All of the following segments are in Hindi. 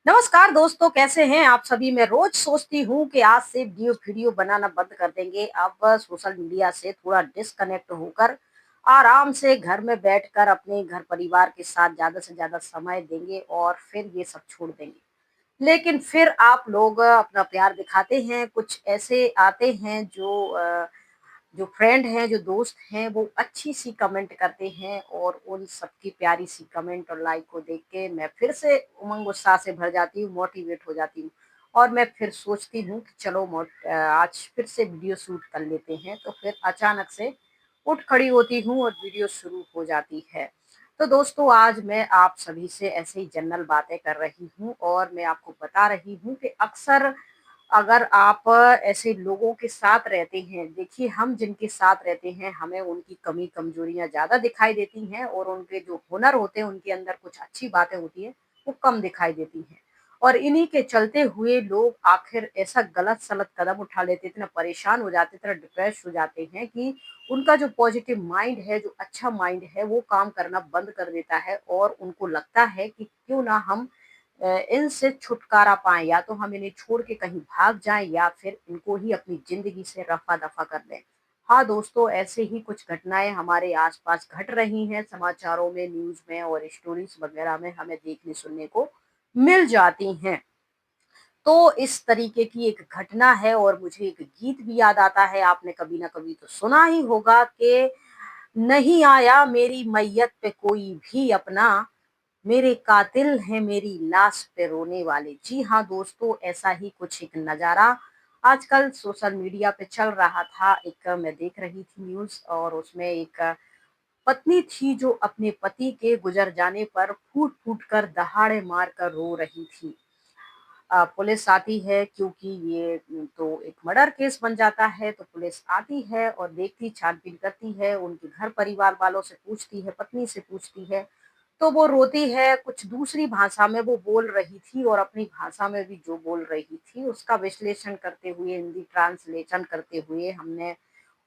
नमस्कार दोस्तों, कैसे हैं आप सभी? मैं रोज सोचती हूँ कि आज से वीडियो बनाना बंद कर देंगे। अब सोशल मीडिया से थोड़ा डिस्कनेक्ट होकर आराम से घर में बैठकर अपने घर परिवार के साथ ज़्यादा से ज़्यादा समय देंगे और फिर ये सब छोड़ देंगे। लेकिन फिर आप लोग अपना प्यार दिखाते हैं, कुछ ऐसे आते हैं जो फ्रेंड हैं, जो दोस्त हैं, वो अच्छी-सी कमेंट करते हैं और उन सबकी प्यारी-सी कमेंट और लाइक को देख के मैं फिर से उमंग उत्साह से भर जाती हूँ, मोटिवेट हो जाती हूँ और मैं फिर सोचती हूँ कि चलो आज फिर से वीडियो शूट कर लेते हैं, तो फिर अचानक से उठ खड़ी होती हूँ और वीडियो शुरू हो जाती है। तो दोस्तों, आज मैं आप सभी से ऐसे ही जनरल बातें कर रही हूँ और मैं आपको बता रही हूँ कि अक्सर अगर आप ऐसे लोगों के साथ रहते हैं, देखिए हम जिनके साथ रहते हैं, हमें उनकी कमी-कमज़ोरियाँ ज़्यादा दिखाई देती हैं और उनके जो हुनर होते हैं, उनके अंदर कुछ अच्छी बातें होती हैं, वो कम दिखाई देती हैं। और इन्हीं के चलते हुए लोग आखिर ऐसा गलत-सलत कदम उठा लेते, इतना परेशान हो जाते, इतना डिप्रेस हो जाते हैं कि उनका जो पॉज़िटिव माइंड है, जो अच्छा माइंड है, वो काम करना बंद कर देता है और उनको लगता है कि क्यों ना हम इनसे छुटकारा पाएँ, या तो हम इन्हें छोड़ के कहीं भाग जाएँ या फिर इनको ही अपनी ज़िंदगी से रफ़ा-दफ़ा कर दें। हाँ दोस्तों, ऐसे ही कुछ घटनाएँ हमारे आस-पास घट रही हैं, समाचारों में, न्यूज़ में और स्टोरीज़ वग़ैरह में हमें देखने सुनने को मिल जाती हैं। तो इस तरीके की एक घटना है और मुझे एक गीत भी याद आता है, आपने कभी ना कभी तो सुना ही होगा कि नहीं आया मेरी मैयत पे कोई भी अपना, मेरे कातिल हैं मेरी लाश पे रोने वाले। जी हाँ दोस्तों, ऐसा ही कुछ एक नज़ारा आजकल सोशल मीडिया पे चल रहा था। एक मैं देख रही थी न्यूज़ और उसमें एक पत्नी थी जो अपने पति के गुज़र जाने पर फूट-फूट कर दहाड़े मार कर रो रही थी। पुलिस आती है क्योंकि ये तो एक मर्डर केस बन जाता है, तो पुलिस आती है और देखती, छानबीन करती है, उनके घर परिवार वालों से पूछती है, पत्नी से पूछती है, तो वो रोती है, कुछ दूसरी भाषा में वो बोल रही थी और अपनी भाषा में भी जो बोल रही थी, उसका विश्लेषण करते हुए, हिंदी ट्रांसलेशन करते हुए हमने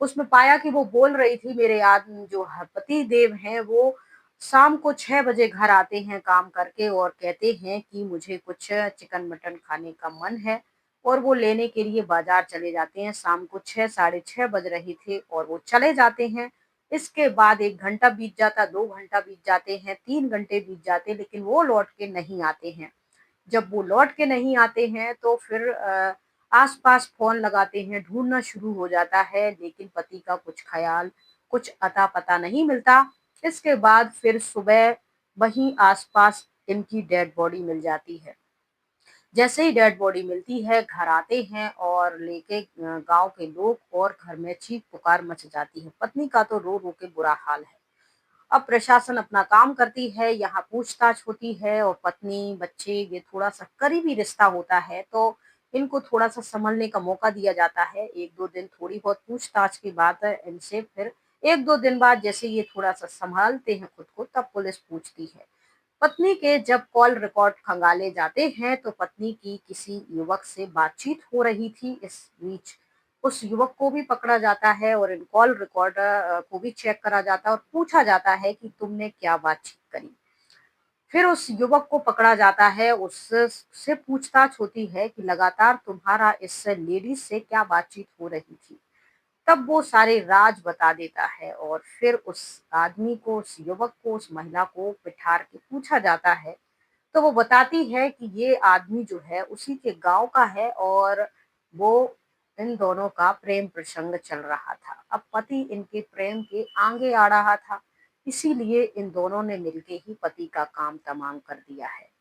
उसमें पाया कि वो बोल रही थी, मेरे जो पति देव हैं, वो शाम को 6 बजे घर आते हैं काम करके और कहते हैं कि मुझे कुछ चिकन मटन खाने का मन है और वो लेने के लिए बाज़ार चले जाते हैं। शाम को 6 साढ़े 6 बज रहे थे और वो चले जाते हैं। इसके बाद 1 घंटा बीत जाता, 2 घंटा बीत जाते हैं, 3 घंटे बीत जाते, लेकिन वो लौट के नहीं आते हैं। जब वो लौट के नहीं आते हैं तो फिर आस-पास फ़ोन लगाते हैं, ढूँढना शुरू हो जाता है, लेकिन पति का कुछ ख़याल, कुछ अता-पता नहीं मिलता। इसके बाद फिर सुबह वहीं आस-पास इनकी डेड बॉडी मिल जाती है। जैसे ही डेड बॉडी मिलती है, घर आते हैं और लेके गाँव के लोग और घर में चीख-पुकार मच जाती है। पत्नी का तो रो-रो के बुरा हाल है। अब प्रशासन अपना काम करती है, यहाँ पूछताछ होती है और पत्नी, बच्चे ये थोड़ा-सा करीबी रिश्ता होता है, तो इनको थोड़ा-सा संभलने का मौका दिया जाता है। 1-2 दिन थोड़ी बहुत पूछताछ के बाद इनसे फिर 1-2 दिन बाद जैसे ये थोड़ा-सा सँभालते हैं खुद को, तब पुलिस पूछती है। पत्नी के जब कॉल रिकॉर्ड खंगाले जाते हैं, तो पत्नी की किसी युवक से बातचीत हो रही थी। इस बीच उस युवक को भी पकड़ा जाता है और इन कॉल रिकॉर्ड को भी चेक करा जाता है और पूछा जाता है कि तुमने क्या बातचीत करी। फिर उस युवक को पकड़ा जाता है, उससे पूछताछ होती है कि लगातार तुम्हारा इस लेडीज़ से क्या बातचीत हो रही थी। तब वो सारे राज बता देता है और फिर उस आदमी को, उस युवक को, उस महिला को बिठार के पूछा जाता है, तो वो बताती है कि ये आदमी जो है उसी के गाँव का है और वो इन दोनों का प्रेम प्रसंग चल रहा था। अब पति इनके प्रेम के आगे आ रहा था, इसीलिए इन दोनों ने मिलके ही पति का काम तमाम कर दिया है।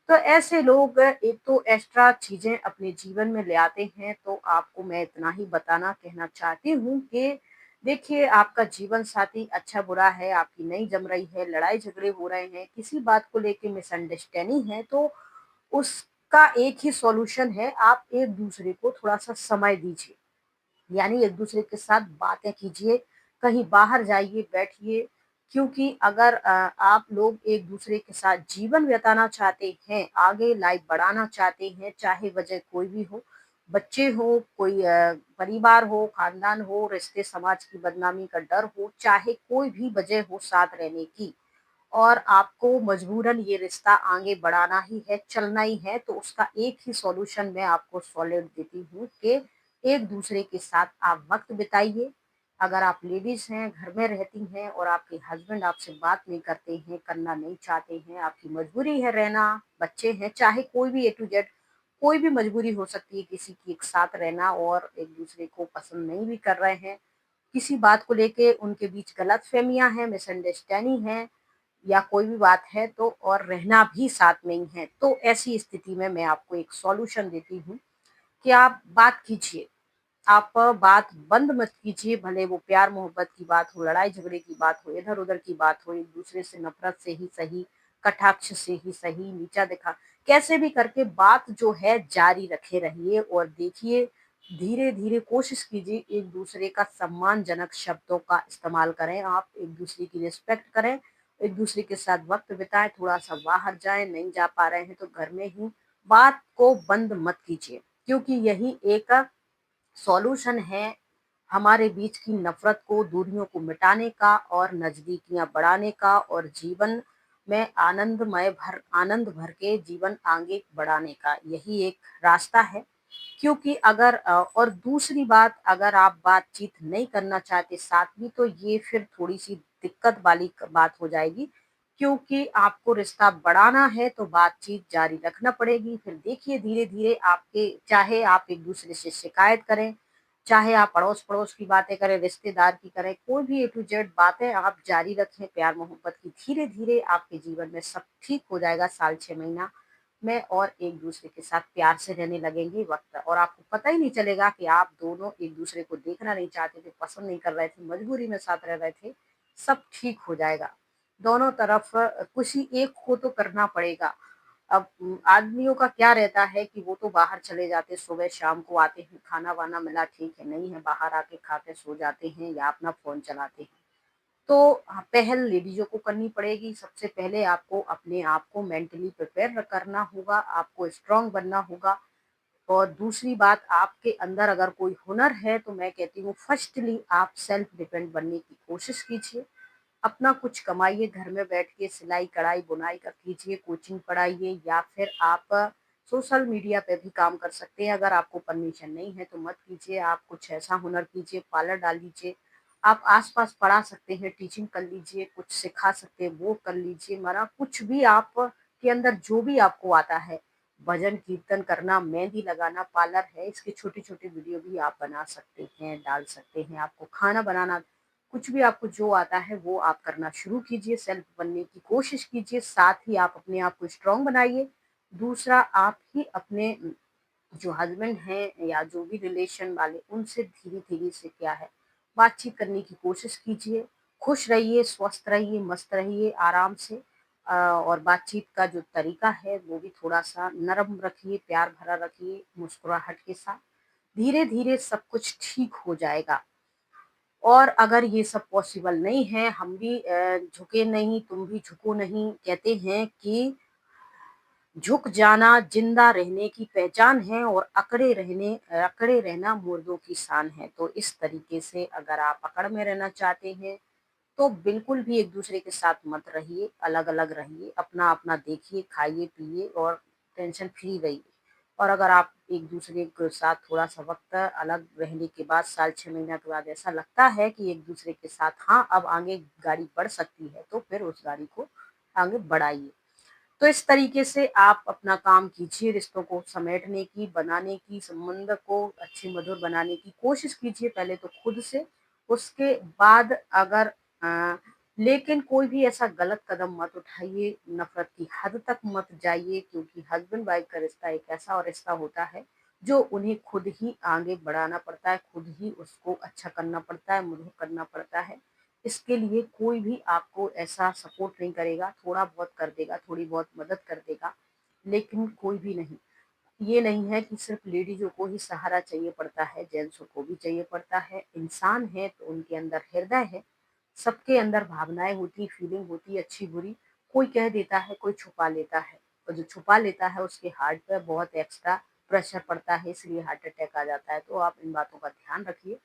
तो ऐसे लोग एक तो एक्स्ट्रा चीज़ें अपने जीवन में ले आते हैं, तो आपको मैं इतना ही बताना कहना चाहती हूँ कि देखिए, आपका जीवन साथी अच्छा-बुरा है, आपकी नहीं जम रही है, लड़ाई-झगड़े हो रहे हैं, किसी बात को लेके मिसअंडरस्टैंडिंग है, तो उसका एक ही सॉल्यूशन है, आप एक-दूसरे को थोड़ा-सा समय दीजिए। यानी एक-दूसरे के साथ बातें कीजिए, कहीं बाहर जाइए, बैठिए, क्योंकि अगर आप लोग एक-दूसरे के साथ जीवन बिताना चाहते हैं, आगे लाइफ बढ़ाना चाहते हैं, चाहे वजह कोई भी हो, बच्चे हों, कोई परिवार हो, खानदान हो, रिश्ते समाज की बदनामी का डर हो, चाहे कोई भी वजह हो साथ रहने की, और आपको मजबूरन ये रिश्ता आगे बढ़ाना ही है, चलना ही है, तो उसका एक ही सॉल्यूशन मैं आपको सॉलिड देती हूँ कि एक दूसरे के साथ आप वक्त बिताइए। अगर आप लेडीज हैं, घर में रहती हैं और आपके हस्बैंड आपसे बात नहीं करते हैं, करना नहीं चाहते हैं, आपकी मजबूरी है रहना, बच्चे हैं, चाहे कोई भी ए टू जेड कोई भी मजबूरी हो सकती है किसी की एक साथ रहना और एक दूसरे को पसंद नहीं भी कर रहे हैं, किसी बात को लेके उनके बीच गलतफहमियां हैं, मिसअंडरस्टैंडिंग है या कोई भी बात है, तो और रहना भी साथ में ही है, तो ऐसी स्थिति में मैं आपको एक सॉल्यूशन देती हूँ कि आप बात कीजिए। आप बात बंद मत कीजिए, भले वो प्यार मोहब्बत की बात हो, लड़ाई झगड़े की बात हो, इधर उधर की बात हो, एक दूसरे से नफरत से ही सही, कटाक्ष से ही सही, नीचा दिखा, कैसे भी करके बात जो है जारी रखे रहिए और देखिए, धीरे धीरे कोशिश कीजिए एक दूसरे का सम्मानजनक शब्दों का इस्तेमाल करें, आप एक दूसरे की रिस्पेक्ट करें, एक दूसरे के साथ वक्त बिताएं, थोड़ा सा बाहर जाएं, नहीं जा पा रहे हैं तो घर में ही बात को बंद मत कीजिए, क्योंकि यही एक सॉल्यूशन है हमारे बीच की नफरत को, दूरियों को मिटाने का और नजदीकियां बढ़ाने का और जीवन में आनंद भर के जीवन आगे बढ़ाने का, यही एक रास्ता है। क्योंकि अगर और दूसरी बात, अगर आप बातचीत नहीं करना चाहते साथ में, तो ये फिर थोड़ी सी दिक्कत वाली बात हो जाएगी, क्योंकि आपको रिश्ता बढ़ाना है तो बातचीत जारी रखना पड़ेगी। फिर देखिए धीरे धीरे आपके, चाहे आप एक दूसरे से शिकायत करें, चाहे आप अड़ोस पड़ोस की बातें करें, रिश्तेदार की करें, कोई भी ए टू जेड बातें आप जारी रखें प्यार मोहब्बत की, धीरे धीरे आपके जीवन में सब ठीक हो जाएगा। साल 6 महीना में और एक दूसरे के साथ प्यार से रहने लगेंगे वक्त, और आपको पता ही नहीं चलेगा कि आप दोनों एक दूसरे को देखना नहीं चाहते थे, पसंद नहीं कर रहे थे, मजबूरी में साथ रह रहे थे, सब ठीक हो जाएगा। दोनों तरफ किसी एक को तो करना पड़ेगा। अब आदमियों का क्या रहता है कि वो तो बाहर चले जाते, सुबह शाम को आते हैं, खाना वाना मिला ठीक है, नहीं है बाहर आके खा के सो जाते हैं या अपना फोन चलाते हैं। तो पहल लेडीजों को करनी पड़ेगी। सबसे पहले आपको अपने आप को मेंटली प्रिपेयर करना होगा, आपको स्ट्रांग बनना होगा। और दूसरी बात, आपके अंदर अगर कोई हुनर है तो मैं कहती हूँ फर्स्टली आप सेल्फ डिपेंड बनने की कोशिश कीजिए, अपना कुछ कमाइए, घर में बैठ के सिलाई कढ़ाई बुनाई का कीजिए, कोचिंग पढ़ाइए, या फिर आप सोशल मीडिया पे भी काम कर सकते हैं। अगर आपको परमिशन नहीं है तो मत कीजिए, आप कुछ ऐसा हुनर कीजिए, पार्लर डाल लीजिए, आप आसपास पढ़ा सकते हैं, टीचिंग कर लीजिए, कुछ सिखा सकते हैं वो कर लीजिए, मरा कुछ भी आप के अंदर जो भी आपको आता है, भजन कीर्तन करना, मेहंदी लगाना, पार्लर है, इसके छोटे छोटे वीडियो भी आप बना सकते हैं, डाल सकते हैं। आपको खाना बनाना, कुछ भी आपको जो आता है वो आप करना शुरू कीजिए, सेल्फ बनने की कोशिश कीजिए, साथ ही आप अपने आप को स्ट्रांग बनाइए। दूसरा, आप ही अपने जो हस्बैंड हैं या जो भी रिलेशन वाले, उनसे धीरे धीरे से क्या है बातचीत करने की कोशिश कीजिए। खुश रहिए, स्वस्थ रहिए, मस्त रहिए, आराम से और बातचीत का जो तरीका है वो भी थोड़ा सा नरम रखिए, प्यार भरा रखिए, मुस्कुराहट के साथ। धीरे धीरे सब कुछ ठीक हो जाएगा। और अगर ये सब पॉसिबल नहीं है, हम भी झुके नहीं तुम भी झुको नहीं, कहते हैं कि झुक जाना जिंदा रहने की पहचान है और अकड़े रहना मुर्दों की शान है। तो इस तरीके से अगर आप अकड़ में रहना चाहते हैं तो बिल्कुल भी एक दूसरे के साथ मत रहिए, अलग अलग रहिए, अपना अपना देखिए, खाइए पिए और टेंशन फ्री रहिए। और अगर आप एक दूसरे के साथ थोड़ा सा वक्त अलग रहने के बाद, साल 6 महीना के बाद ऐसा लगता है कि एक दूसरे के साथ हाँ अब आगे गाड़ी बढ़ सकती है, तो फिर उस गाड़ी को आगे बढ़ाइए। तो इस तरीके से आप अपना काम कीजिए, रिश्तों को समेटने की, बनाने की, संबंध को अच्छे मधुर बनाने की कोशिश कीजिए, पहले तो खुद से, उसके बाद अगर अ, लेकिन कोई भी ऐसा गलत कदम मत उठाइए, नफरत की हद तक मत जाइए, क्योंकि हस्बैंड वाइफ का रिश्ता एक ऐसा और रिश्ता होता है जो उन्हें खुद ही आगे बढ़ाना पड़ता है, खुद ही उसको अच्छा करना पड़ता है, मधुर करना पड़ता है। इसके लिए कोई भी आपको ऐसा सपोर्ट नहीं करेगा, थोड़ा बहुत कर देगा, थोड़ी बहुत मदद कर देगा, लेकिन कोई भी नहीं। ये नहीं है कि सिर्फ लेडीजों को ही सहारा चाहिए पड़ता है, जेंट्सों को भी चाहिए पड़ता है। इंसान है तो उनके अंदर हृदय है, सबके अंदर भावनाएं होती, फीलिंग होती, अच्छी बुरी। कोई कह देता है, कोई छुपा लेता है, और जो छुपा लेता है उसके हार्ट पे बहुत एक्स्ट्रा प्रेशर पड़ता है, इसलिए हार्ट अटैक आ जाता है। तो आप इन बातों का ध्यान रखिए।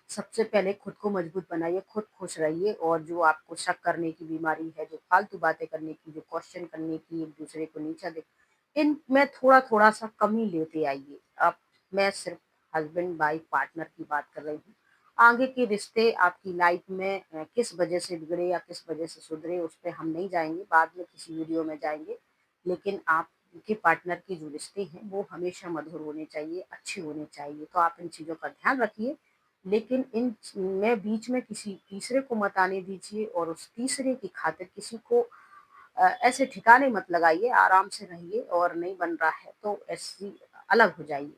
सबसे पहले खुद को मजबूत बनाइए, खुद खुश रहिए और जो आपको शक करने की बीमारी है, जो फालतू बातें करने की, जो क्वेश्चन करने की, एक-दूसरे को नीचा देख इनमें थोड़ा-थोड़ा सा कमी लेते आइए। अब मैं सिर्फ़ हस्बैंड वाइफ पार्टनर की बात कर रही हूँ। आगे के रिश्ते आपकी लाइफ़ में किस वजह से बिगड़े या किस वजह से सुधरे उस पे हम नहीं जाएँगे, बाद में किसी वीडियो में जाएँगे। लेकिन आपके पार्टनर के जो रिश्ते हैं वो हमेशा मधुर होने चाहिए, अच्छे होने चाहिए। तो आप इन चीज़ों का ध्यान रखिए, लेकिन इन में बीच में किसी तीसरे को मत आने दीजिए और उस तीसरे की खातिर किसी को ऐसे ठिकाने मत लगाइए, आराम से रहिए और नहीं बन रहा है तो ऐसी अलग हो जाइए।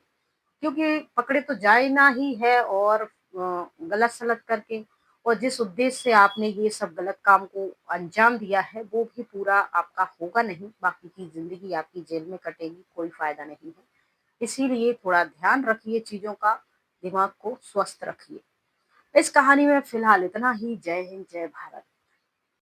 क्योंकि पकड़े तो जाना ही है और गलत-सलत करके और जिस उद्देश्य से आपने ये सब गलत काम को अंजाम दिया है, वो भी पूरा आपका होगा नहीं, बाकी की ज़िंदगी आपकी जेल में कटेगी, कोई फ़ायदा नहीं है। इसीलिए थोड़ा ध्यान रखिए चीज़ों का, दिमाग को स्वस्थ रखिए। इस कहानी में फ़िलहाल इतना ही। जय हिंद, जय भारत।